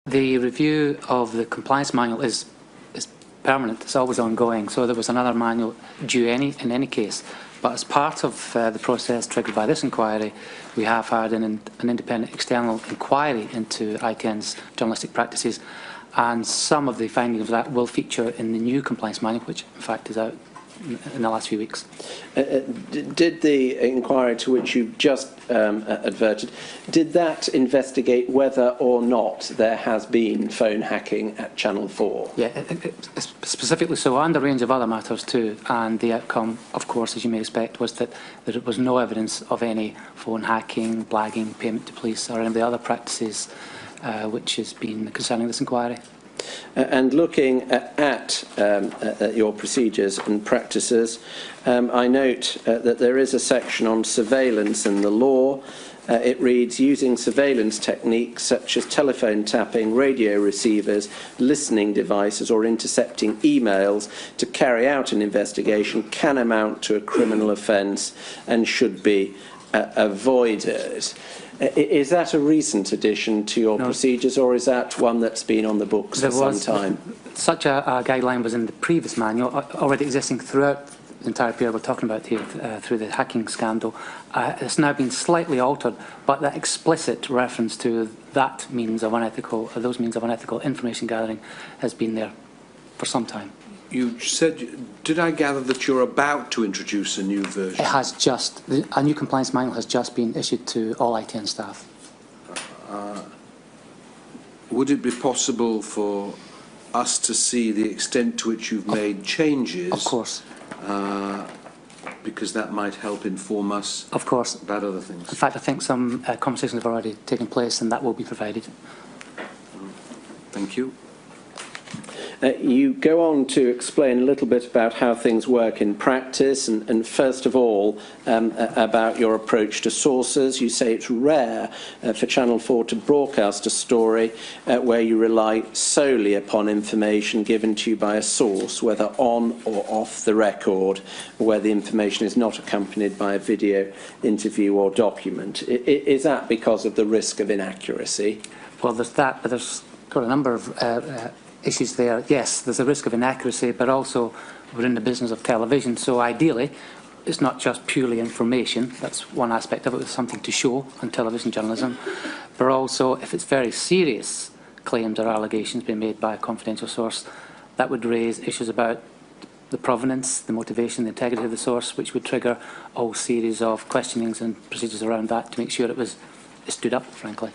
The review of the compliance manual is permanent. It's always ongoing. So there was another manual due in any case. But as part of the process triggered by this inquiry, we have had an independent external inquiry into ITN's journalistic practices, and some of the findings of that will feature in the new compliance manual, which in fact is out in the last few weeks. Did the inquiry to which you've just adverted, did that investigate whether or not there has been phone hacking at Channel 4? Yeah, specifically so, and a range of other matters too, and the outcome, of course, as you may expect, was that there was no evidence of any phone hacking, blagging, payment to police, or any of the other practices which has been concerning this inquiry. And looking at your procedures and practices, I note that there is a section on surveillance and the law. It reads, using surveillance techniques such as telephone tapping, radio receivers, listening devices or intercepting emails to carry out an investigation can amount to a criminal offence and should be avoided. Is that a recent addition to your procedures, or is that one that's been on the books for some time? Such a guideline was in the previous manual, already existing throughout the entire period we're talking about here, through the hacking scandal. It's now been slightly altered, but that explicit reference to that means of unethical, those means of unethical information gathering has been there for some time. You said, did I gather that you're about to introduce a new version? It has just, a new compliance manual has just been issued to all ITN staff. Would it be possible for us to see the extent to which you've made changes? Of course. Because that might help inform us of course. About other things. In fact, I think some conversations have already taken place and that will be provided. Thank you. You go on to explain a little bit about how things work in practice, and first of all, about your approach to sources. You say it's rare for Channel 4 to broadcast a story where you rely solely upon information given to you by a source, whether on or off the record, where the information is not accompanied by a video, interview or document. Is that because of the risk of inaccuracy? Well, there's that, but there's got a number of issues there. Yes, there's a risk of inaccuracy, but also we're in the business of television, so ideally it's not just purely information. That's one aspect of it, with something to show on television journalism, but also if it's very serious claims or allegations being made by a confidential source, that would raise issues about the provenance, the motivation, the integrity of the source, which would trigger a whole series of questionings and procedures around that to make sure it stood up, frankly.